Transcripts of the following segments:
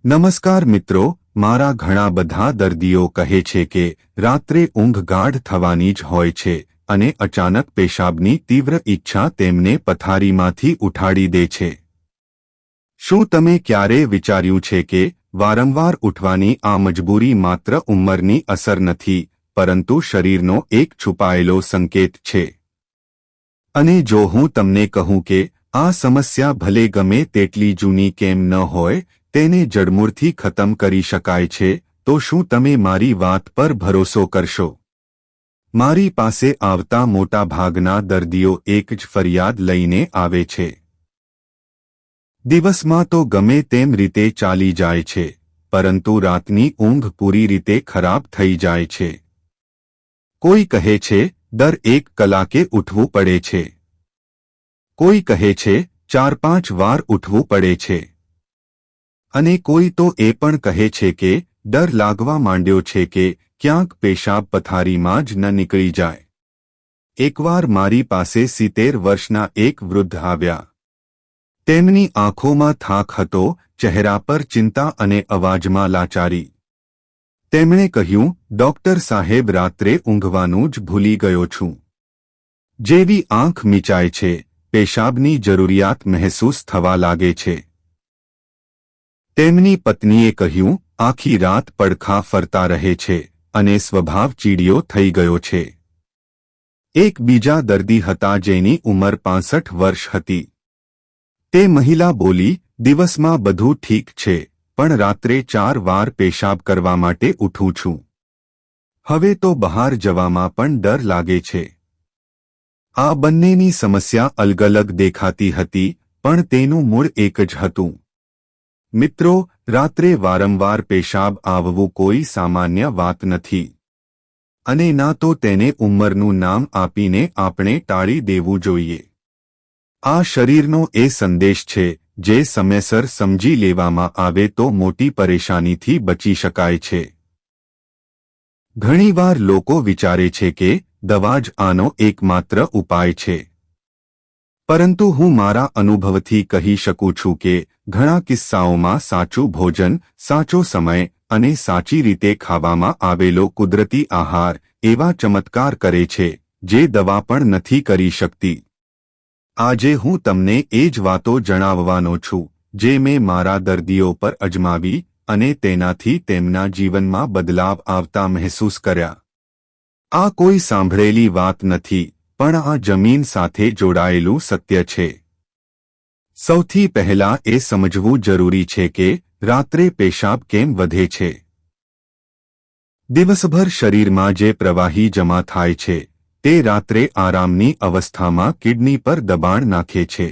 નમસ્કાર મિત્રો, મારા ઘણા બધા દર્દીઓ કહે છે કે રાત્રે ઊંઘ ગાઢ થવાની જ હોય છે અને અચાનક પેશાબની તીવ્ર ઈચ્છા તેમને પથારીમાંથી ઉઠાડી દે છે। શું તમે ક્યારે વિચાર્યું છે કે વારંવાર ઉઠવાની આ મજબૂરી માત્ર ઉંમરની અસર નથી, પરંતુ શરીરનો એક છુપાયેલો સંકેત છે? અને જો હું તમને કહું કે આ સમસ્યા ભલે ગમે તેટલી જૂની કેમ ન હોય, તેને જડમૂળથી ખતમ કરી શકાય છે, તો શું તમે મારી વાત પર ભરોસો કરશો? મારી પાસે આવતા મોટા ભાગના દર્દીઓ એક જ ફરિયાદ લઈને આવે છે। દિવસમાં તો ગમે તેમ રીતે ચાલી જાય છે, પરંતુ રાતની ઊંઘ પૂરી રીતે ખરાબ થઈ જાય છે। કોઈ કહે છે દર 1 કલાકે ઉઠવું પડે છે, કોઈ કહે છે 4-5 વાર ઉઠવું પડે છે, અને કોઈ તો એ પણ કહે છે કે ડર લાગવા માંડ્યો છે કે ક્યાંક પેશાબ પથારીમાં જ ન નીકળી જાય। એકવાર મારી પાસે 70 વર્ષના એક વૃદ્ધ આવ્યા। તેમની આંખોમાં થાક હતો, ચહેરા પર ચિંતા અને અવાજમાં લાચારી। તેમણે કહ્યું, ડોક્ટર સાહેબ, રાત્રે ઊંઘવાનું જ ભૂલી ગયો છું। જેવી આંખ મીચાય છે, પેશાબની જરૂરિયાત મહેસૂસ થવા લાગે છે। તેમની પત્નીએ કહ્યું, આખી રાત પડખા ફરતા રહે છે અને સ્વભાવ ચીડિયો થઈ ગયો છે। એક બીજા દર્દી હતા જેની ઉંમર 65 વર્ષ હતી। તે મહિલા બોલી, દિવસમાં બધું ઠીક છે, પણ રાત્રે 4 વાર પેશાબ કરવા માટે ઉઠું છું। હવે તો બહાર જવામાં પણ ડર લાગે છે। આ બંનેની સમસ્યા અલગ અલગ દેખાતી હતી, પણ તેનું મૂળ એક જ હતું। મિત્રો, રાત્રે વારંવાર પેશાબ આવવું કોઈ સામાન્ય વાત નથી, અને ના તો તેને ઉંમરનું નામ આપીને આપણે ટાળી દેવું જોઈએ। આ શરીરનો એ સંદેશ છે જે સમયસર સમજી લેવામાં આવે તો મોટી પરેશાનીથી બચી શકાય છે। ઘણીવાર લોકો વિચારે છે કે દવા જ આનો એકમાત્ર ઉપાય છે, પરંતુ હું મારા અનુભવથી કહી શકું છું કે ઘણા કિસ્સાઓમાં સાચું ભોજન, સાચો સમય અને સાચી રીતે ખાવામાં આવેલો કુદરતી આહાર એવા ચમત્કાર કરે છે જે દવા પણ નથી કરી શકતી। આજે હું તમને એ જ વાતો જણાવવાનો છું જે મેં મારા દર્દીઓ પર અજમાવી અને તેનાથી તેમના જીવનમાં બદલાવ આવતા મહેસૂસ કર્યા। આ કોઈ સાંભળેલી વાત નથી, પણ આ જમીન સાથે જોડાયેલું સત્ય છે। સૌથી પહેલા એ સમજવું જરૂરી છે કે રાત્રે પેશાબ કેમ વધે છે। દિવસભર શરીરમાં જે પ્રવાહી જમા થાય છે તે રાત્રે આરામની અવસ્થામાં કિડની પર દબાણ નાખે છે।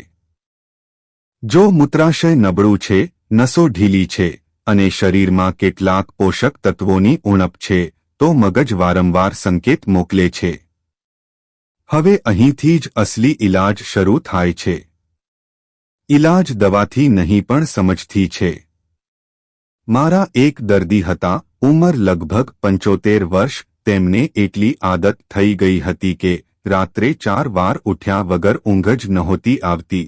જો મૂત્રાશય નબળું છે, નસો ઢીલી છે અને શરીરમાં કેટલાક પોષક તત્વોની ઉણપ છે, તો મગજ વારંવાર સંકેત મોકલે છે। હવે અહીંથી જ અસલી ઇલાજ શરૂ થાય છે। ઇલાજ દવાથી નહીં પણ સમજથી છે। મારા એક દર્દી હતા, ઉંમર લગભગ 75 વર્ષ। તેમને એટલી આદત થઈ ગઈ હતી કે રાત્રે 4 વાર ઉઠ્યા વગર ઊંઘ જ નહોતી આવતી।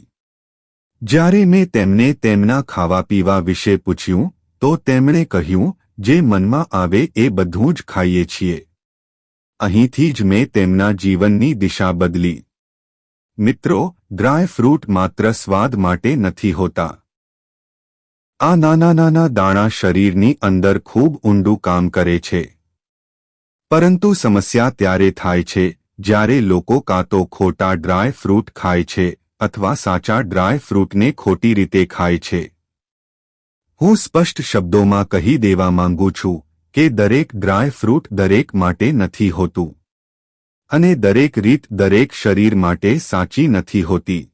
જ્યારે મેં તેમને તેમના ખાવા પીવા વિશે પૂછ્યું તો તેમણે કહ્યું, જે મનમાં આવે એ બધું જ ખાઈએ છીએ। અહીંથી જ મેં તેમના જીવનની દિશા બદલી। મિત્રો, ડ્રાય ફ્રૂટ માત્ર સ્વાદ માટે નથી હોતા। આ નાના નાના દાણા શરીરની અંદર ખૂબ ઊંડું કામ કરે છે। પરંતુ સમસ્યા ત્યારે થાય છે જ્યારે લોકો કાં તો ખોટા ડ્રાય ફ્રૂટ ખાય છે અથવા સાચા ડ્રાય ફ્રૂટને ખોટી રીતે ખાય છે। હું સ્પષ્ટ શબ્દોમાં કહી દેવા માંગુ છું કે દરેક ડ્રાય ફ્રૂટ દરેક માટે નથી હોતું, અને દરેક રીત દરેક શરીર માટે સાચી નથી હોતી।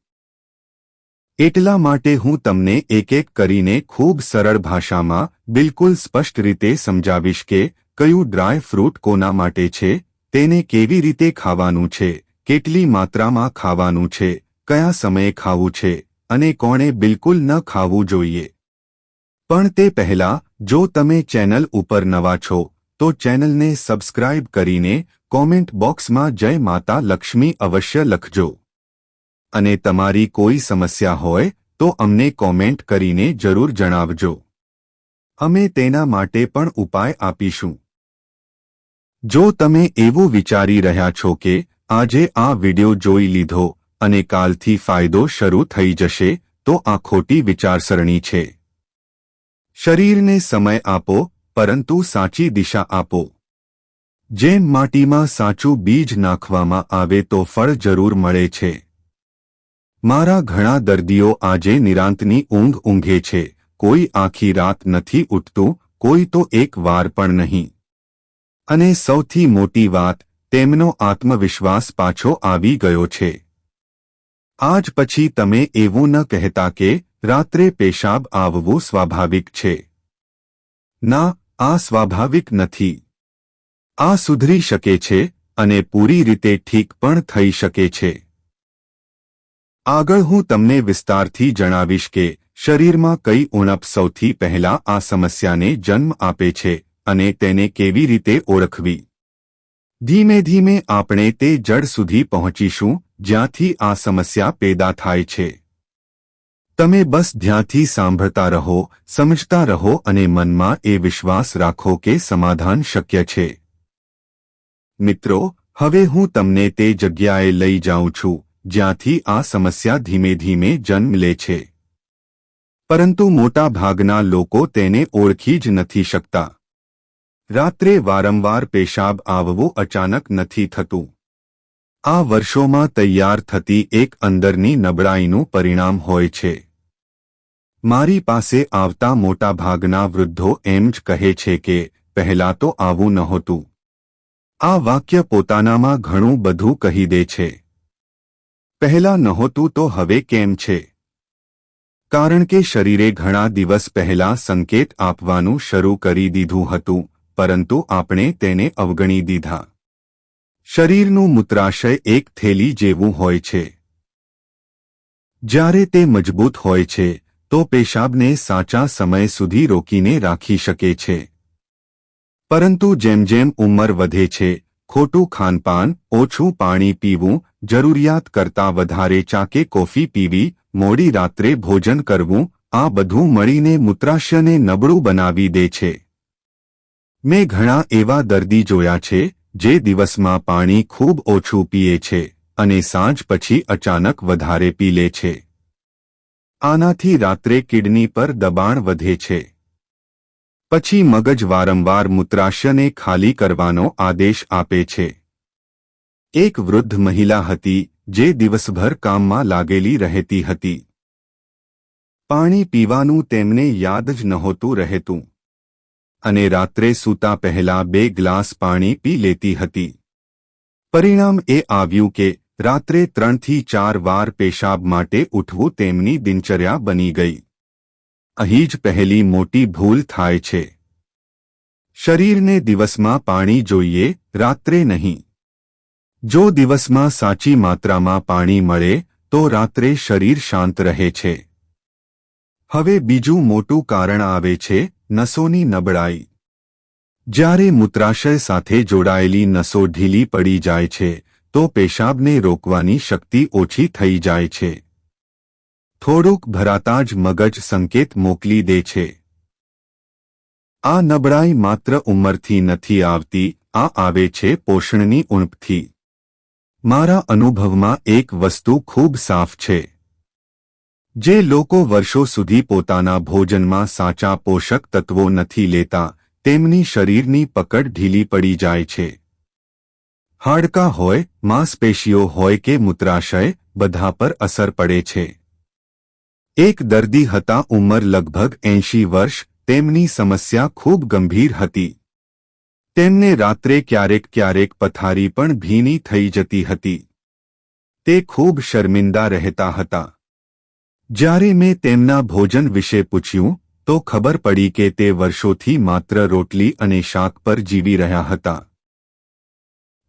એટલા માટે હું તમને એક એક કરીને ખૂબ સરળ ભાષામાં બિલકુલ સ્પષ્ટ રીતે સમજાવીશ કે કયું ડ્રાય ફ્રૂટ કોના માટે છે, તેને કેવી રીતે ખાવાનું છે, કેટલી માત્રામાં ખાવાનું છે, કયા સમયે ખાવું છે અને કોણે બિલકુલ ન ખાવું જોઈએ। પણ તે પહેલા, જો તમે ચેનલ ઉપર નવા છો તો ચેનલને સબસ્ક્રાઇબ કરીને કોમેન્ટ બોક્સમાં જય માતા લક્ષ્મી અવશ્ય લખજો। અને તમારી કોઈ સમસ્યા હોય તો અમને કોમેન્ટ કરીને જરૂર જણાવજો। અમે તેના માટે પણ ઉપાય આપીશું. જો તમે એવું વિચારી રહ્યા છો કે આજે આ વિડિયો જોઈ લીધો અને કાલથી ફાયદો શરૂ થઈ જશે, તો આ ખોટી વિચારસરણી છે. શરીરને સમય આપો, પરંતુ સાચી દિશા આપો. જેમ માટીમાં સાચું બીજ નાખવામાં આવે તો ફળ જરૂર મળે છે. મારા ઘણા દર્દીઓ આજે નિરાંતની ઊંઘ ઊંઘે છે. કોઈ આખી રાત નથી ઉઠતું, કોઈ તો એક વાર પણ નહીં. અને સૌથી મોટી વાત, તેમનો આત્મવિશ્વાસ પાછો આવી ગયો છે. આજ પછી તમે એવું ન કહેતા કે રાત્રે પેશાબ આવવું સ્વાભાવિક છે. ના, આ સ્વાભાવિક નથી. આ સુધરી શકે છે અને પૂરી રીતે ઠીક પણ થઈ શકે છે. આગળ હું તમને વિસ્તારથી જણાવીશ કે શરીરમાં કઈ ઉણપ સૌથી પહેલા આ સમસ્યાને જન્મ આપે છે અને તેને કેવી રીતે ઓળખવી. ધીમે ધીમે આપણે તે જડ સુધી પહોંચીશું જ્યાંથી આ સમસ્યા પેદા થાય છે. તમે બસ ધ્યાનથી સાંભળતા રહો, સમજતા રહો અને મનમાં એ વિશ્વાસ રાખો કે સમાધાન શક્ય છે. મિત્રો, હવે હું તમને તે જગ્યાએ લઈ જાઉં છું જ્યાંથી આ સમસ્યા ધીમે ધીમે જન્મ લે છે. પરંતુ મોટા ભાગના લોકો તેને ઓળખી જ નથી શકતા. રાત્રે વારંવાર પેશાબ આવવું અચાનક નથી થતું. આ વર્ષોમાં તૈયાર થતી એક અંદરની નબળાઈનું પરિણામ હોય છે. મારી પાસે આવતા મોટા ભાગના વૃદ્ધો એમ જ કહે છે કે પહેલાં તો આવું નહોતું. આ વાક્ય પોતાનામાં ઘણું બધું કહી દે છે. પહેલાં નહોતું તો હવે કેમ છે? કારણ કે શરીરે ઘણા દિવસ પહેલાં સંકેત આપવાનું શરૂ કરી દીધું હતું, પરંતુ આપણે તેને અવગણી દીધા. શરીરનું મૂત્રાશય એક થેલી જેવું હોય છે. જ્યારે તે મજબૂત હોય છે તો પેશાબને સાચા સમય સુધી રોકીને રાખી શકે છે. પરંતુ જેમ જેમ ઉંમર વધે છે, ખોટું ખાનપાન, ઓછું પાણી પીવું, જરૂરિયાત કરતાં વધારે ચા કે કોફી પીવી, મોડી રાત્રે ભોજન કરવું, આ બધું મળીને મૂત્રાશયને નબળું બનાવી દે છે. મેં ઘણા એવા દર્દી જોયા છે જે દિવસમાં પાણી ખૂબ ઓછું પીએ છે અને સાંજ પછી અચાનક વધારે પી લે છે. આનાથી રાત્રે કિડની પર દબાણ વધે છે. પછી મગજ વારંવાર મૂત્રાશયને ખાલી કરવાનો આદેશ આપે છે. એક વૃદ્ધ મહિલા હતી જે દિવસભર કામમાં લાગેલી રહેતી હતી. પાણી પીવાનું તેમને યાદ જ નહોતું રહેતું. અને રાત્રે સૂતા પહેલા 2 ગ્લાસ પાણી પી લેતી હતી. પરિણામ એ આવ્યું કે રાત્રે 3 થી 4 વાર પેશાબ માટે ઉઠવું તેમની દિનચર્યા બની ગઈ. અહીં જ પહેલી મોટી ભૂલ થાય છે. શરીરને દિવસમાં પાણી જોઈએ, રાત્રે નહીં. જો દિવસમાં સાચી માત્રામાં પાણી મળે તો રાત્રે શરીર શાંત રહે છે. હવે બીજું મોટું કારણ આવે છે નસોની નબળાઈ. જ્યારે મૂત્રાશય સાથે જોડાયેલી નસો ઢીલી પડી જાય છે તો પેશાબને રોકવાની શક્તિ ઓછી થઈ જાય છે. થોડુંક ભરાતા જ મગજ સંકેત મોકલી દે છે. આ નબળાઈ માત્ર ઉંમરથી નથી આવતી, આ આવે છે પોષણની ઉણપથી. મારા અનુભવમાં એક વસ્તુ ખૂબ સાફ છે. જે લોકો વર્ષો સુધી પોતાના ભોજનમાં સાચા પોષક તત્વો નથી લેતા, તેમની શરીરની પકડ ઢીલી પડી જાય છે. હાડકાં હોય, માંસપેશીઓ હોય કે મૂત્રાશય, બધા પર અસર પડે છે. એક દર્દી હતા, ઉંમર લગભગ 80 વર્ષ, તેમની સમસ્યા ખૂબ ગંભીર હતી. તેમને રાત્રે ક્યારેક ક્યારેક પથારી પણ ભીની થઈ જતી હતી. તે ખૂબ શર્મિંદા રહેતા હતા. જ્યારે મેં તેમના ભોજન વિશે પૂછ્યું તો ખબર પડી કે તે વર્ષોથી માત્ર રોટલી અને શાક પર જીવી રહ્યા હતા.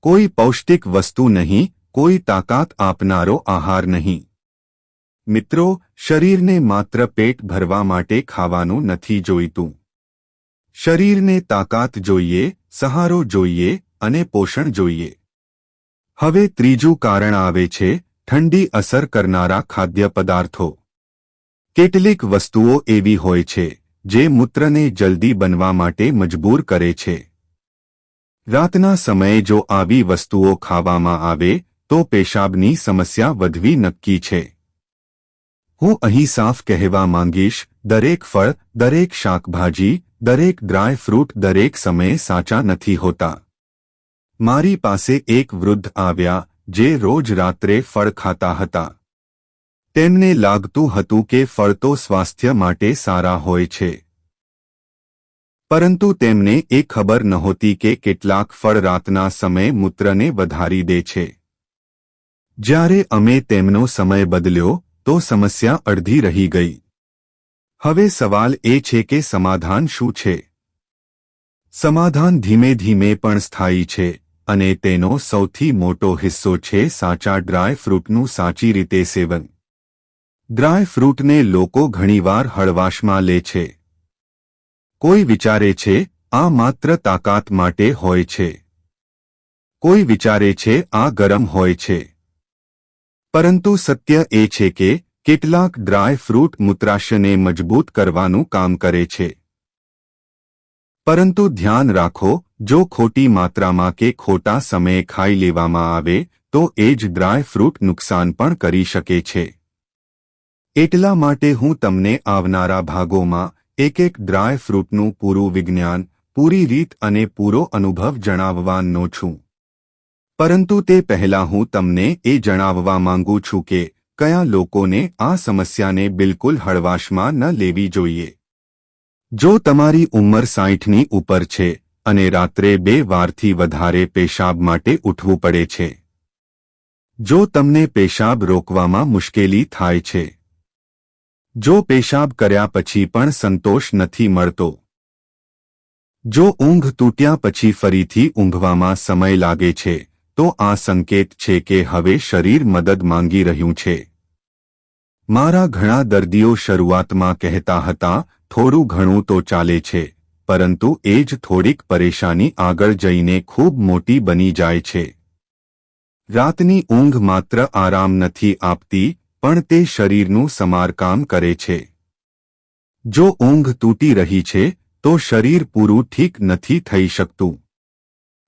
કોઈ પૌષ્ટિક વસ્તુ નહીં, કોઈ તાકાત આપનારો આહાર નહીં. મિત્રો, શરીરને માત્ર પેટ ભરવા માટે ખાવાનું નથી જોઈતું. શરીરને તાકાત જોઈએ, સહારો જોઈએ અને પોષણ જોઈએ. હવે ત્રીજું કારણ આવે છે ઠંડી અસર કરનારા ખાદ્ય પદાર્થો. કેટલીક વસ્તુઓ એવી હોય છે જે મૂત્રને જલ્દી બનવા માટે મજબૂર કરે છે. રાતના સમયે જો આવી વસ્તુઓ ખાવામાં આવે તો પેશાબની સમસ્યા વધવી નક્કી છે. હું અહીં સાફ કહેવા માંગીશ, દરેક ફળ, દરેક શાકભાજી, દરેક ડ્રાય ફ્રૂટ દરેક સમયે સાચા નથી હોતા. મારી પાસે એક વૃદ્ધ આવ્યા જે રોજ રાત્રે ફળ ખાતા હતા. તેમને લાગતું હતું કે ફળ તો સ્વાસ્થ્ય માટે સારા હોય છે. પરંતુ તેમને એ ખબર નહોતી કે કેટલાક ફળ રાતના સમયે મૂત્રને વધારી દે છે. જ્યારે અમે તેમનો સમય બદલ્યો તો સમસ્યા અડધી રહી ગઈ. હવે સવાલ એ છે કે સમાધાન શું છે? સમાધાન ધીમે ધીમે પણ સ્થાયી છે અને તેનો સૌથી મોટો હિસ્સો છે સાચા ડ્રાય ફ્રૂટનું સાચી રીતે સેવન. ડ્રાય ફ્રૂટને લોકો ઘણીવાર હળવાશમાં લે છે. કોઈ વિચારે છે આ માત્ર તાકાત માટે હોય છે. કોઈ વિચારે છે આ ગરમ હોય છે. પરંતુ સત્ય એ છે કે કેટલાક ડ્રાય ફ્રૂટ મૂત્રાશયને મજબૂત કરવાનું કામ કરે છે. પરંતુ ધ્યાન રાખો, જો ખોટી માત્રામાં કે ખોટા સમયે ખાઈ લેવામાં આવે તો એ જ ડ્રાય ફ્રૂટ નુકસાન પણ કરી શકે છે. એટલા માટે હું તમને આવનારા ભાગોમાં એક ડ્રાય ફ્રૂટનું પૂરું વિજ્ઞાન, પૂરી રીત અને પૂરો અનુભવ જણાવવાનો છું. પરંતુ તે પહેલાં હું તમને એ જણાવવા માંગુ છું કે કયા લોકોને આ સમસ્યાને બિલકુલ હળવાશમાં ન લેવી જોઈએ. જો તમારી ઉંમર 60ની ઉપર છે અને રાત્રે 2 વારથી વધારે પેશાબ માટે ઉઠવું પડે છે, જો તમને પેશાબ રોકવામાં મુશ્કેલી થાય છે, જો પેશાબ કર્યા પછી પણ સંતોષ નથી મળતો, જો ઊંઘ તૂટ્યા પછી ફરીથી ઊંઘવામાં સમય લાગે છે, તો આ સંકેત છે કે હવે શરીર મદદ માંગી રહ્યું છે. મારા ઘણા દર્દીઓ શરૂઆતમાં કહેતા હતા, થોડું ઘણું તો ચાલે છે, પરંતુ એ જ થોડીક પરેશાની આગળ જઈને ખૂબ મોટી બની જાય છે. રાતની ઊંઘ માત્ર આરામ નથી આપતી, પણ તે શરીરનું સમારકામ કરે છે. જો ઊંઘ તૂટી રહી છે તો શરીર પૂરું ઠીક નથી થઈ શકતું.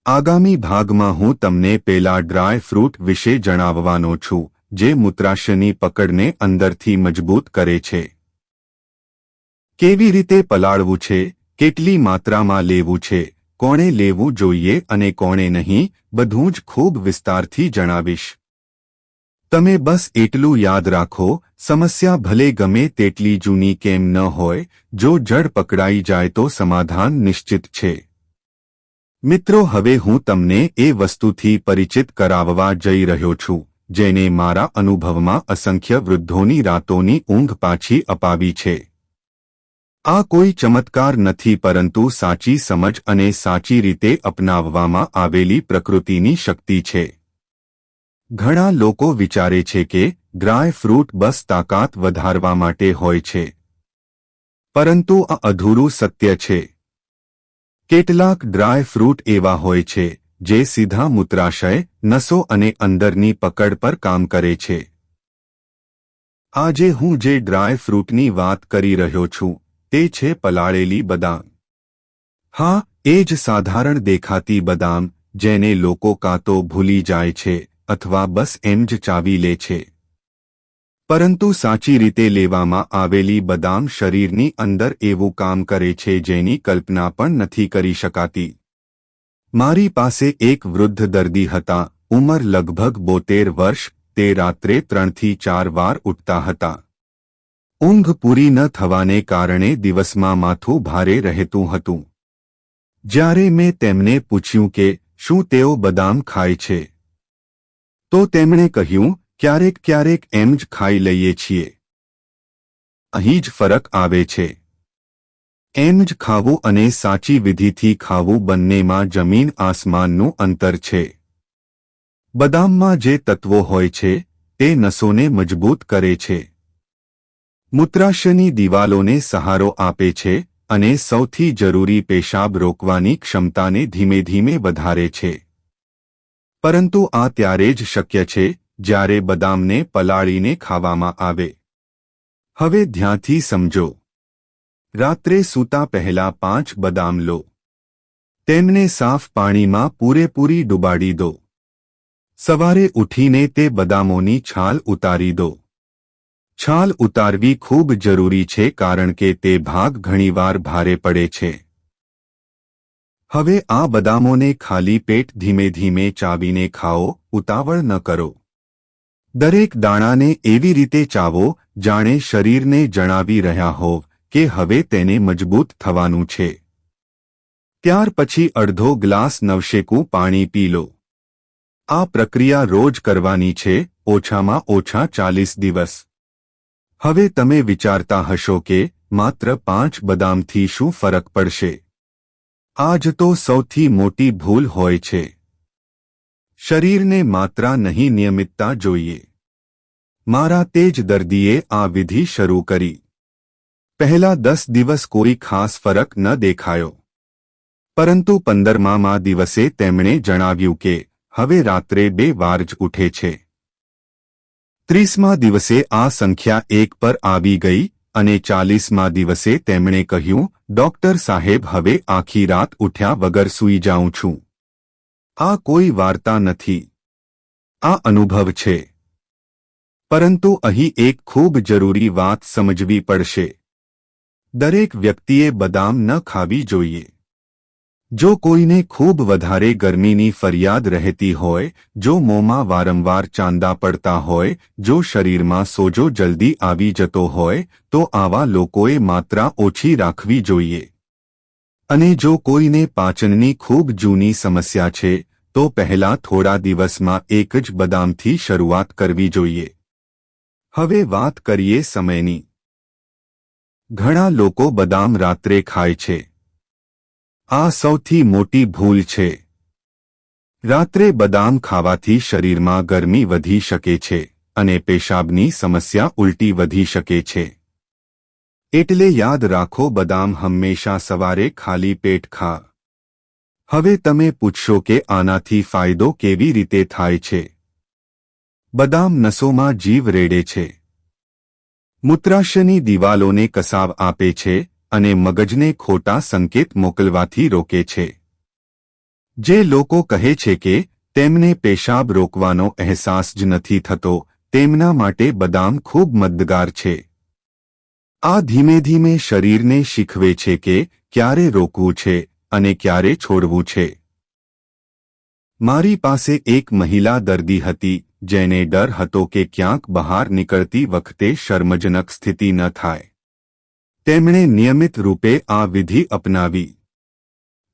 આગામી ભાગમાં હું તમને પેલા ડ્રાય ફ્રૂટ વિશે જણાવવાનો છું જે મૂત્રાશયની પકડને અંદરથી મજબૂત કરે છે. કેવી રીતે પલાળવું છે, કેટલી માત્રામાં લેવું છે, કોણે લેવું જોઈએ અને કોણે નહીં, બધું જ ખૂબ વિસ્તારથી જણાવીશ. તમે બસ એટલું યાદ રાખો, સમસ્યા ભલે ગમે તેટલી જૂની કેમ ન હોય, જો જડ પકડાઈ જાય તો સમાધાન નિશ્ચિત છે. મિત્રો, હવે હું તમને એ વસ્તુથી પરિચિત કરાવવા જઈ રહ્યો છું જેને મારા અનુભવમાં અસંખ્ય વૃદ્ધોની રાતોની ઊંઘ પાછી અપાવી છે. આ કોઈ ચમત્કાર નથી, પરંતુ સાચી સમજ અને સાચી રીતે અપનાવવામાં આવેલી પ્રકૃતિની શક્તિ છે. ઘણા લોકો વિચારે છે કે ડ્રાય ફ્રૂટ બસ તાકાત વધારવા માટે હોય છે, પરંતુ આ અધૂરું સત્ય છે. કેટલાક ડ્રાય ફ્રૂટ એવા હોય છે જે સીધા મૂત્રાશય, નસો અને અંદરની પકડ પર કામ કરે છે. આજે હું જે ડ્રાય ફ્રૂટની વાત કરી રહ્યો છું તે છે પલાળેલી બદામ. હા, એ જ સાધારણ દેખાતી બદામ જેને લોકો કાં તો ભૂલી જાય છે અથવા બસ એમ જ ચાવી લે છે. પરંતુ સાચી રીતે લેવામાં આવેલી બદામ શરીરની અંદર એવું કામ કરે છે જેની કલ્પના પણ નથી કરી શકાતી. મારી પાસે એક વૃદ્ધ દર્દી હતા, ઉંમર લગભગ 72 વર્ષ. તે રાત્રે 3 થી 4 વાર ઉઠતા હતા. ઊંઘ પૂરી ન થવાને કારણે દિવસમાં માથું ભારે રહેતું હતું. જ્યારે મેં તેમને પૂછ્યું કે શું તેઓ બદામ ખાય છે, તો તેમણે કહ્યું, ક્યારેક ક્યારેક એમ જ ખાઈ લઈએ છીએ. અહીં જ ફરક આવે છે. એમ જ ખાવું અને સાચી વિધિથી ખાવું બંનેમાં જમીન આસમાનનું અંતર છે. બદામમાં જે તત્વો હોય છે તે નસોને મજબૂત કરે છે, મૂત્રાશયની દિવાલોને સહારો આપે છે અને સૌથી જરૂરી પેશાબ રોકવાની ક્ષમતાને ધીમે ધીમે વધારે છે. પરંતુ આ ત્યારે જ શક્ય છે જ્યારે બદામને પલાળીને ખાવામાં આવે. હવે ધ્યાનથી સમજો. રાત્રે સૂતા પહેલા 5 બદામ લો. તેમને સાફ પાણીમાં પૂરેપૂરી ડુબાડી દો. સવારે ઉઠીને તે બદામોની છાલ ઉતારી દો. છાલ ઉતારવી ખૂબ જરૂરી છે કારણ કે તે ભાગ ઘણીવાર ભારે પડે છે. હવે આ બદામોને ખાલી પેટ ધીમે ધીમે ચાવીને ખાઓ, ઉતાવળ ન કરો. દરેક દાણાને એવી રીતે ચાવો જાણે શરીરને જણાવી રહ્યા હોવ કે હવે તેને મજબૂત થવાનું છે. ત્યાર પછી અડધો ગ્લાસ નવશેકું પાણી પી લો. આ પ્રક્રિયા રોજ કરવાની છે, ઓછામાં ઓછા 40 દિવસ. હવે તમે વિચારતા હશો કે માત્ર 5 બદામથી શું ફરક પડશે? આ જ તો સૌથી મોટી ભૂલ હોય છે. શરીરને માત્રા નહીં, નિયમિતતા જોઈએ. મારા તે જ દર્દીએ આ વિધિ શરૂ કરી. પહેલા 10 દિવસ કોઈ ખાસ ફરક ન દેખાયો. પરંતુ 15મા દિવસે તેમણે જણાવ્યું કે હવે રાત્રે 2 વાર જ ઉઠે છે. 30મા દિવસે આ સંખ્યા 1 પર આવી ગઈ અને 40મા દિવસે તેમણે કહ્યું, ડોક્ટર સાહેબ, હવે આખી રાત ઉઠ્યા વગર સૂઈ જાઉં છું. આ કોઈ વાર્તા નથી. આ અનુભવ છે. પરંતુ અહીં એક ખૂબ જરૂરી વાત સમજવી પડશે. દરેક વ્યક્તિએ બદામ ન ખાવી જોઈએ. જો કોઈને ખૂબ વધારે ગરમીની ફરિયાદ રહેતી હોય, જો મોંમાં વારંવાર ચાંદા પડતા હોય, જો શરીરમાં સોજો જલ્દી આવી જતો હોય, તો આવા લોકોએ માત્રા ઓછી રાખવી જોઈએ. અને જો કોઈને પાચનની ખૂબ જૂની સમસ્યા છે, તો પહેલા થોડા દિવસમાં એક જ બદામથી શરૂઆત કરવી જોઈએ. હવે વાત કરીએ સમયની. ઘણા લોકો બદામ રાત્રે ખાય છે. આ સૌથી મોટી ભૂલ છે. રાત્રે બદામ ખાવાથી શરીરમાં ગરમી વધી શકે છે અને પેશાબની સમસ્યા ઉલટી વધી શકે છે. એટલે યાદ રાખો, બદામ હંમેશા સવારે ખાલી પેટ ખા. હવે તમે પૂછશો કે આનાથી ફાયદો કેવી રીતે થાય છે? બદામ નસોમાં જીવ રેડે છે. મૂત્રાશયની દિવાલોને કસાવ આપે છે અને મગજને ખોટા સંકેત મોકલવાથી રોકે છે. જે લોકો કહે છે કે તેમને પેશાબ રોકવાનો અહેસાસ જ નથી થતો, તેમના માટે બદામ ખૂબ મદદગાર છે. આ ધીમે ધીમે શરીરને શીખવે છે કે ક્યારે રોકવું છે અને ક્યારે છોડવું છે. મારી પાસે એક મહિલા દર્દી હતી જેને ડર હતો કે ક્યાંક બહાર નીકળતી વખતે શર્મજનક સ્થિતિ ન થાય. તેમણે નિયમિત રૂપે આ વિધિ અપનાવી.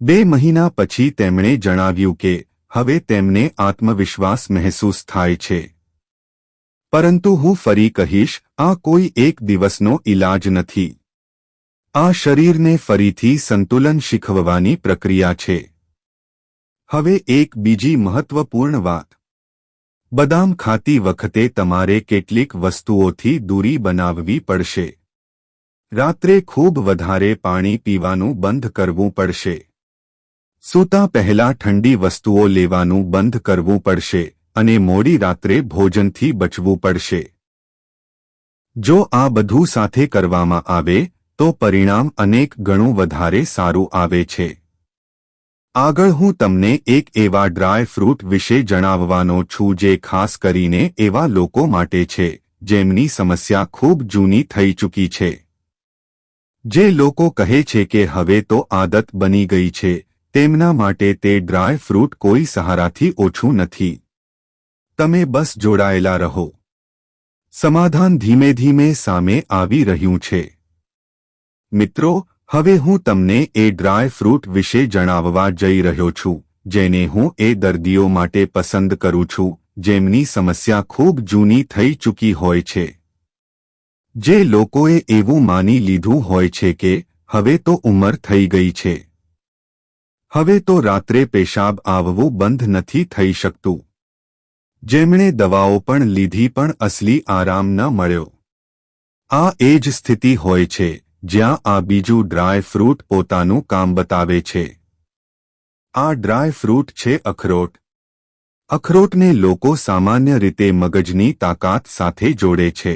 2 મહિના પછી તેમણે જણાવ્યું કે હવે તેમને આત્મવિશ્વાસ મહેસૂસ થાય છે. પરંતુ હું ફરી કહીશ, આ કોઈ એક દિવસનો ઈલાજ નથી. આ શરીરને ફરીથી સંતુલન શીખવવાની પ્રક્રિયા છે. હવે એક બીજી મહત્વપૂર્ણ વાત. બદામ ખાતી વખતે તમારે કેટલીક વસ્તુઓથી દૂરી બનાવવી પડશે. રાત્રે ખૂબ વધારે પાણી પીવાનું બંધ કરવું પડશે. સૂતા પહેલા ઠંડી વસ્તુઓ લેવાનું બંધ કરવું પડશે અને મોડી રાત્રે ભોજનથી બચવું પડશે. જો આ બધું સાથે કરવામાં આવે તો પરિણામ અનેક ગણું વધારે સારું આવે છે. આગળ હું તમને એક એવા ડ્રાય ફ્રૂટ વિશે જણાવવાનો છું જે ખાસ કરીને એવા લોકો માટે છે જેમની સમસ્યા ખૂબ જૂની થઈ ચૂકી છે. જે લોકો કહે છે કે હવે તો આદત બની ગઈ છે, તેમના માટે તે ડ્રાય ફ્રૂટ કોઈ સહારાથી ઓછું નથી. તમે બસ જોડાયેલા રહો. સમાધાન ધીમે ધીમે સામે આવી રહ્યું છે. મિત્રો, હવે હું તમને એ ડ્રાય ફ્રૂટ વિશે જણાવવા જઈ રહ્યો છું જેને હું એ દર્દીઓ માટે પસંદ કરું છું જેમની સમસ્યા ખૂબ જૂની થઈ ચૂકી હોય છે. જે લોકોએ એવું માની લીધું હોય છે કે હવે તો ઉંમર થઈ ગઈ છે. હવે તો રાત્રે પેશાબ આવવું બંધ નથી થઈ શકતું. જેમણે દવાઓ પણ લીધી પણ અસલી આરામ ન મળ્યો. આ એ જ સ્થિતિ હોય છે જ્યાં આ બીજું ડ્રાય ફ્રૂટ પોતાનું કામ બતાવે છે. આ ડ્રાય ફ્રૂટ છે અખરોટ. અખરોટને લોકો સામાન્ય રીતે મગજની તાકાત સાથે જોડે છે.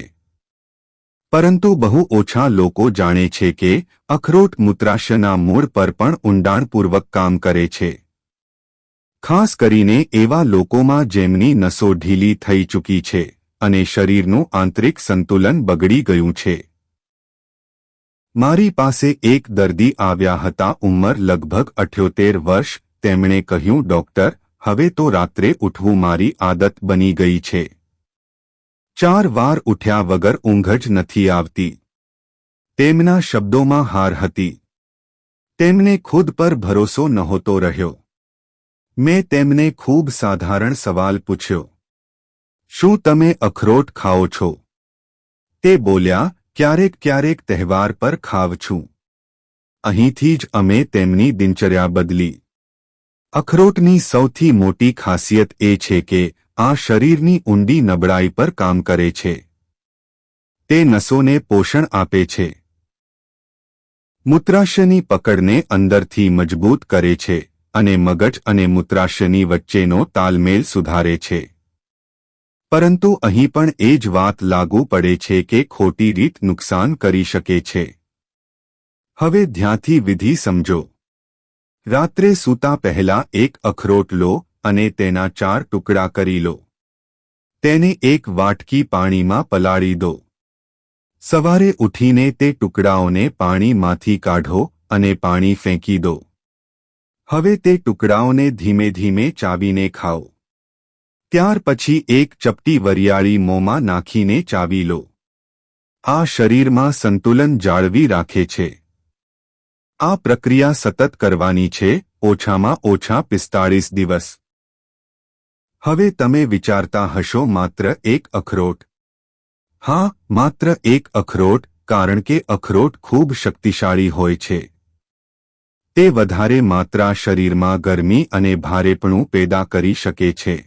પરંતુ બહુ ઓછા લોકો જાણે છે કે અખરોટ મૂત્રાશયના મૂળ પર પણ ઊંડાણપૂર્વક કામ કરે છે. ખાસ કરીને એવા લોકોમાં જેમની નસો ઢીલી થઈ ચૂકી છે અને શરીરનું આંતરિક સંતુલન બગડી ગયું છે. મારી પાસે એક દર્દી આવ્યા હતા, ઉંમર લગભગ 78 વર્ષ. તેમણે કહ્યું, ડોક્ટર, હવે તો રાત્રે ઉઠવું મારી આદત બની ગઈ છે. 4 વાર ઉઠ્યા વગર ઊંઘ જ નથી આવતી. તેમના શબ્દોમાં હાર હતી. તેમને ખુદ પર ભરોસો નહોતો રહ્યો. મેં તેમને ખૂબ સાધારણ સવાલ પૂછ્યો, શું તમે અખરોટ ખાઓ છો? તે બોલ્યા, ક્યારેક ક્યારેક તહેવાર પર ખાવ છું. અહીંથી જ અમે તેમની દિનચર્યા બદલી. અખરોટની સૌથી મોટી ખાસિયત એ છે કે આ શરીરની ઊંડી નબળાઈ પર કામ કરે છે. તે નસોને પોષણ આપે છે, મૂત્રાશયની પકડને અંદરથી મજબૂત કરે છે અને મગજ અને મૂત્રાશયની વચ્ચેનો તાલમેલ સુધારે છે. પરંતુ અહીં પણ એ જ વાત લાગુ પડે છે કે ખોટી રીત નુકસાન કરી શકે છે. હવે ધ્યાનથી વિધિ સમજો. રાત્રે સૂતા પહેલા એક અખરોટ લો અને તેના 4 ટુકડા કરી લો. તેને એક વાટકી પાણીમાં પલાળી દો. સવારે ઉઠીને તે ટુકડાઓને પાણીમાંથી કાઢો અને પાણી ફેંકી દો. હવે તે ટુકડાઓને ધીમે ધીમે ચાવીને ખાઓ. ત્યાર પછી એક ચપટી વરિયાળી મોંમાં નાખીને ચાવી લો. આ શરીરમાં સંતુલન જાળવી રાખે છે. આ પ્રક્રિયા સતત કરવાની છે, ઓછામાં ઓછા 45 દિવસ. હવે તમે વિચારતા હશો, માત્ર એક અખરોટ? હા, માત્ર એક અખરોટ, કારણ કે અખરોટ ખૂબ શક્તિશાળી હોય છે. તે વધારે માત્રા શરીરમાં ગરમી અને ભારેપણું પેદા કરી શકે છે.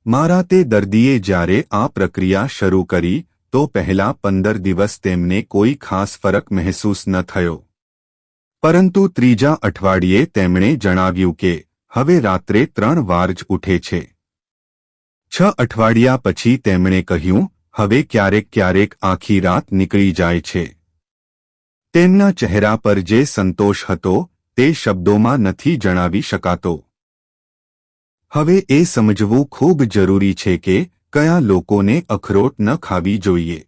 મારા તે દર્દીએ જ્યારે આ પ્રક્રિયા શરૂ કરી તો પહેલા 15 દિવસ તેમને કોઈ ખાસ ફરક મહેસૂસ ન થયો. પરંતુ ત્રીજા અઠવાડિયે તેમણે જણાવ્યું કે હવે રાત્રે 3 વાર જ ઉઠે છે. 6 અઠવાડિયા પછી તેમણે કહ્યું, હવે ક્યારેક ક્યારેક આખી રાત નીકળી જાય છે. તેમના ચહેરા પર જે સંતોષ હતો તે શબ્દોમાં નથી જણાવી શકાતો. હવે એ સમજવું ખૂબ જરૂરી છે કે કયા લોકોને અખરોટ ન ખાવી જોઈએ.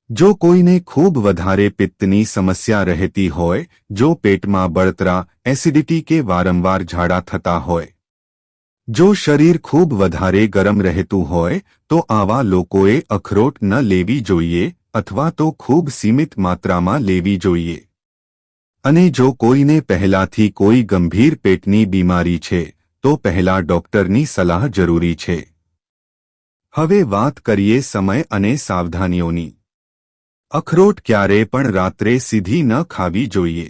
જો કોઈને ખૂબ વધારે પિત્તની સમસ્યા રહેતી હોય, જો પેટમાં બળતરા, એસિડિટી કે વારંવાર ઝાડા થતા હોય, જો શરીર ખૂબ વધારે ગરમ રહેતું હોય, તો આવા લોકોએ અખરોટ ન લેવી જોઈએ અથવા તો ખૂબ સીમિત માત્રામાં લેવી જોઈએ. અને જો કોઈને પહેલાથી કોઈ ગંભીર પેટની બીમારી છે તો પહેલા ડોક્ટરની સલાહ જરૂરી છે. હવે વાત કરીએ સમય અને સાવધાનીઓની. અખરોટ ક્યારેય પણ રાત્રે સીધી ન ખાવી જોઈએ.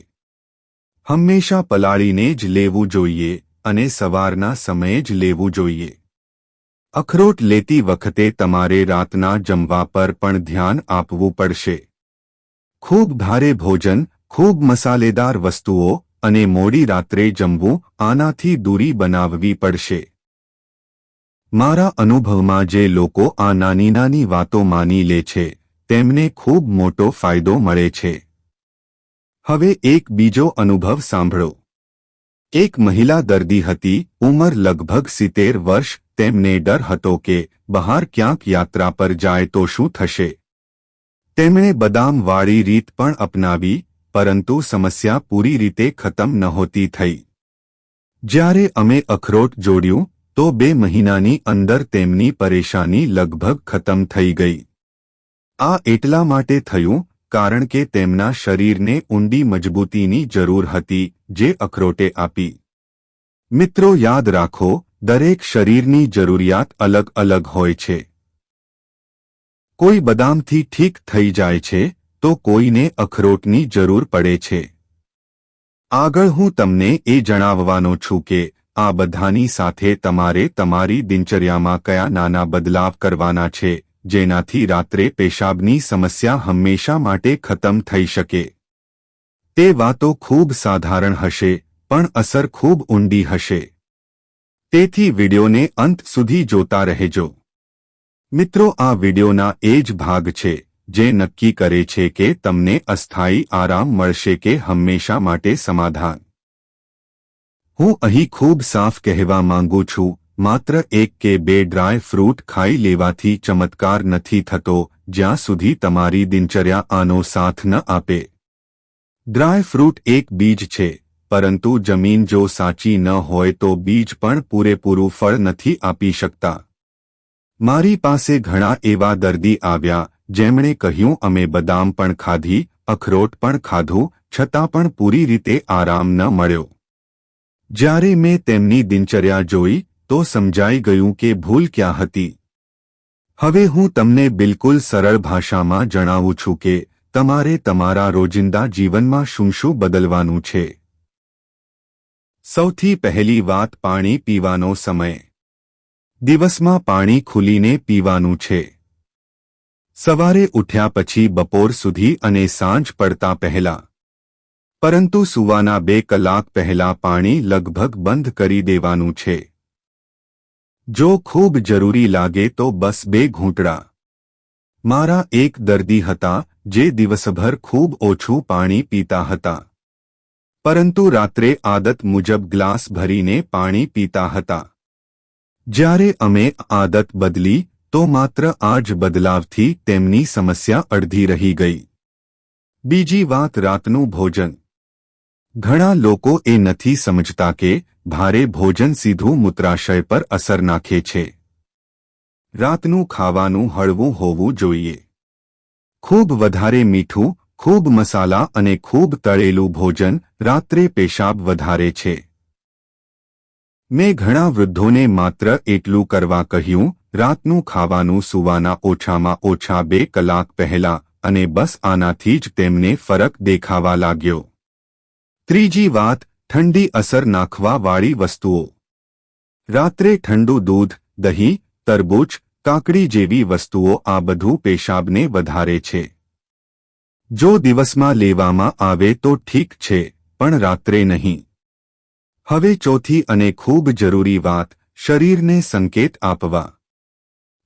હંમેશા પલાળીને જ લેવું જોઈએ અને સવારના સમયે જ લેવું જોઈએ. અખરોટ લેતી વખતે તમારે રાતના જમવા પર પણ ધ્યાન આપવું પડશે. ખૂબ ભારે ભોજન, ખૂબ મસાલેદાર વસ્તુઓ અને મોડી રાત્રે જમવું, આનાથી દૂરી બનાવવી પડશે. મારા અનુભવમાં જે લોકો આ નાની નાની વાતો માની લે છે તેમને ખૂબ મોટો ફાયદો મળે છે. હવે એક બીજો અનુભવ સાંભળો. એક મહિલા દર્દી હતી, ઉંમર લગભગ 70 વર્ષ. તેમને ડર હતો કે બહાર ક્યાંક યાત્રા પર જાય તો શું થશે. તેમણે બદામવાળી રીત પણ અપનાવી, પરંતુ સમસ્યા પૂરી રીતે ખતમ નહોતી થઈ. જ્યારે અમે અખરોટ જોડ્યું તો 2 મહિનાની અંદર તેમની પરેશાની લગભગ ખતમ થઈ ગઈ. આ એટલા માટે થયું કારણ કે તેમના શરીરને ઊંડી મજબૂતીની જરૂર હતી જે અખરોટે આપી. મિત્રો, યાદ રાખો, દરેક શરીરની જરૂરિયાત અલગ અલગ હોય છે. કોઈ બદામથી ઠીક થઈ જાય છે તો કોઈને અખરોટની જરૂર પડે છે. આગળ હું તમને એ જણાવવાનો છું કે આ બધાની સાથે તમારે તમારી દિનચર્યામાં કયા નાના બદલાવ કરવાના છે જેનાથી રાત્રે પેશાબની સમસ્યા હંમેશા માટે ખતમ થઈ શકે. તે વાતો ખૂબ સાધારણ હશે પણ અસર ખૂબ ઊંડી હશે. તેથી વિડિયોને અંત સુધી જોતા રહેજો. મિત્રો, આ વિડિયોના એ જ ભાગ છે જે નક્કી કરે છે કે તમને અસ્થાયી આરામ મળશે કે હંમેશા માટે સમાધાન. હું અહીં ખૂબ સાફ કહેવા માંગુ છું, માત્ર 1 કે 2 ડ્રાય ફ્રૂટ ખાઈ લેવાથી ચમત્કાર નથી થતો જ્યાં સુધી તમારી દિનચર્યા આનો સાથ ન આપે. ડ્રાય ફ્રૂટ એક બીજ છે, પરંતુ જમીન જો સાચી ન હોય તો બીજ પણ પૂરેપૂરું ફળ નથી આપી શકતા. મારી પાસે ઘણા એવા દર્દી આવ્યા જેમણે કહ્યું અમે બદામ પણ ખાધી, અખરોટ પણ ખાધું, છતાં પણ પૂરી રીતે આરામ ન મળ્યો. જ્યારે મેં તેમની દિનચર્યા જોઈ તો સમજાઈ ગયું કે ભૂલ ક્યાં હતી. હવે હું તમને બિલકુલ સરળ ભાષામાં જણાવું છું કે તમારે તમારા રોજિંદા જીવનમાં શું શું બદલવાનું છે. સૌથી પહેલી વાત પાણી પીવાનો સમય. દિવસમાં પાણી ખુલીને પીવાનું છે. સવારે ઉઠ્યા પછી બપોર સુધી અને સાંજ પડતા પહેલા. પરંતુ સૂવાના 2 કલાક પહેલા પાણી લગભગ બંધ કરી દેવાનું છે. જો ખૂબ જરૂરી લાગે તો બસ 2 ઘૂંટડા. મારા એક દર્દી હતા જે દિવસભર ખૂબ ઓછું પાણી પીતા હતા, પરંતુ રાત્રે આદત મુજબ ગ્લાસ ભરીને પાણી પીતા હતા. જ્યારે અમે આદત બદલી તો માત્ર આ જ બદલાવથી તેમની સમસ્યા અડધી રહી ગઈ. બીજી વાત રાતનું ભોજન. ઘણા લોકો એ નથી સમજતા કે ભારે ભોજન સીધું મૂત્રાશય પર અસર નાખે છે. રાતનું ખાવાનું હળવું હોવું જોઈએ. ખૂબ વધારે મીઠું, ખૂબ મસાલા અને ખૂબ તળેલું ભોજન રાત્રે પેશાબ વધારે છે. મેં ઘણા વૃદ્ધોને માત્ર એટલું કરવા કહ્યું, રાતનું ખાવાનું સૂવાના ઓછામાં ઓછા 2 કલાક પહેલા, અને બસ આનાથી જ તેમને ફરક દેખાવા લાગ્યો. ત્રીજી વાત, ઠંડી અસર નાખવાવાળી વસ્તુઓ. રાત્રે ઠંડુ દૂધ, દહીં, તરબૂચ, કાકડી જેવી વસ્તુઓ આ બધું પેશાબને વધારે છે. જો દિવસમાં લેવામાં આવે તો ઠીક છે, પણ રાત્રે નહીં. હવે ચોથી અને ખૂબ જરૂરી વાત, શરીરને સંકેત આપવા.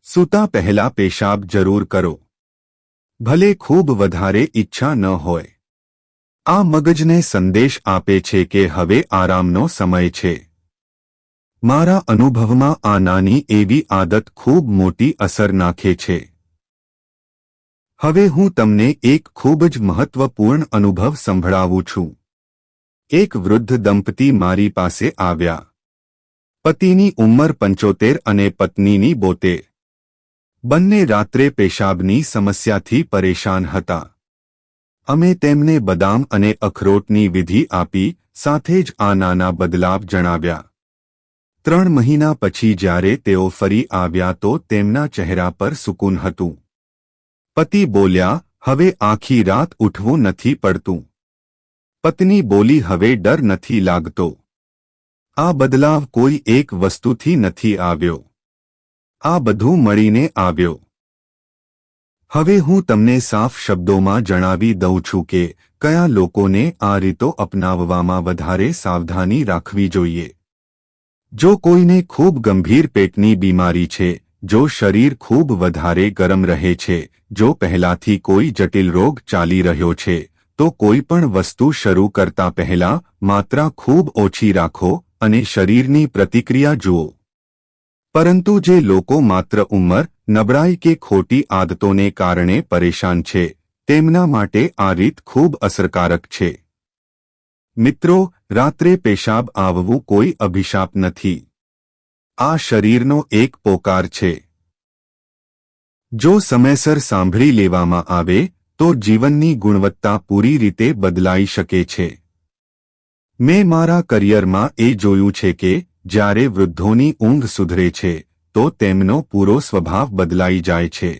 સૂતા પહેલા પેશાબ જરૂર કરો. ભલે ખૂબ વધારે ઈચ્છા ન હોય. આ મગજને સંદેશ આપે છે કે હવે આરામનો સમય છે. મારા અનુભવમાં આ નાની એવી આદત ખૂબ મોટી અસર નાખે છે. હવે હું તમને એક ખૂબ જ મહત્વપૂર્ણ અનુભવ સંભળાવું છું. એક વૃદ્ધ દંપતી મારી પાસે આવ્યા. પતિની ઉંમર 75 અને પત્નીની 72. બંને રાત્રે પેશાબની સમસ્યાથી પરેશાન હતા. અમે તેમને બદામ અને અખરોટની વિધિ આપી, સાથે જ આ નાના બદલાવ જણાવ્યા. 3 મહિના પછી જ્યારે તેઓ ફરી આવ્યા તો તેમના ચહેરા પર સુકૂન હતું. પતિ બોલ્યા, હવે આખી રાત ઉઠવું નથી પડતું. પત્ની બોલી, હવે ડર નથી લાગતો. આ બદલાવ કોઈ એક વસ્તુથી નથી આવ્યો. આ બધું મળીને આવ્યો. હવે હું તમને સાફ શબ્દોમાં જણાવી દઉં છું કે કયા લોકોને આ રીતો અપનાવવામાં વધારે સાવધાની રાખવી જોઈએ. જો કોઈને ખૂબ ગંભીર પેટની બીમારી છે, જો શરીર ખૂબ વધારે ગરમ રહે છે, જો પહેલાથી કોઈ જટિલ રોગ ચાલી રહ્યો છે, તો કોઈ પણ વસ્તુ શરૂ કરતા પહેલા માત્રા ખૂબ ઓછી રાખો અને શરીરની પ્રતિક્રિયા જુઓ. પરંતુ જે લોકો માત્ર ઉંમર, નબળાઈ કે ખોટી આદતોને કારણે પરેશાન છે, તેમના માટે આ રીત ખૂબ અસરકારક છે. મિત્રો, રાત્રે પેશાબ આવવું કોઈ અભિશાપ નથી. આ શરીરનો એક પોકાર છે. જો સમયસર સાંભળી લેવામાં આવે તો જીવનની ગુણવત્તા પૂરી રીતે બદલાઈ શકે છે. મેં મારા કરિયરમાં એ જોયું છે કે જ્યારે વૃદ્ધોની ઊંઘ સુધરે છે તો તેમનો પૂરો સ્વભાવ બદલાઈ જાય છે.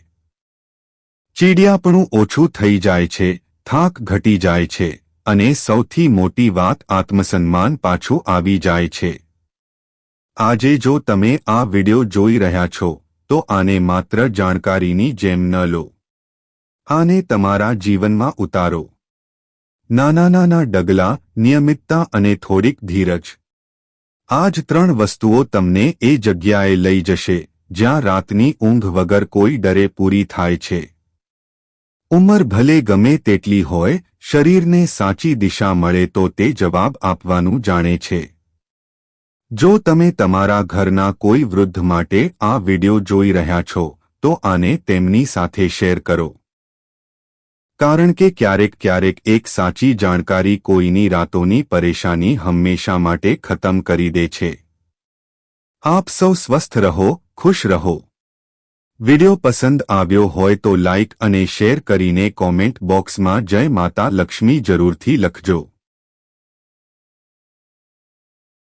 ચીડિયાપણું ઓછું થઈ જાય છે, થાક ઘટી જાય છે, અને સૌથી મોટી વાત આત્મસન્માન પાછું આવી જાય છે. આજે જો તમે આ વિડિયો જોઈ રહ્યા છો તો આને માત્ર જાણકારીની જેમ ન લો. આને તમારા જીવનમાં ઉતારો. નાના ડગલા, નિયમિતતા અને થોડીક ધીરજ. આ જ 3 વસ્તુઓ તમને એ જગ્યાએ લઈ જશે જ્યાં રાતની ઊંઘ વગર કોઈ ડરે પૂરી થાય છે. ઉંમર ભલે ગમે તેટલી હોય, શરીરને સાચી દિશા મળે તો તે જવાબ આપવાનું જાણે છે. જો તમે તમારા ઘરના કોઈ વૃદ્ધ માટે આ વિડિયો જોઈ રહ્યા છો, તો આને તેમની સાથે શેર કરો. કારણ કે ક્યારેક એક સાચી જાણકારી કોઈની રાતોની પરેશાની હંમેશા માટે ખતમ કરી દે છે. આપ સૌ સ્વસ્થ રહો, ખુશ રહો. વિડિયો પસંદ આવ્યો હોય તો લાઇક અને શેર કરીને કોમેન્ટ બોક્સમાં જય માતા લક્ષ્મી જરૂરથી લખજો.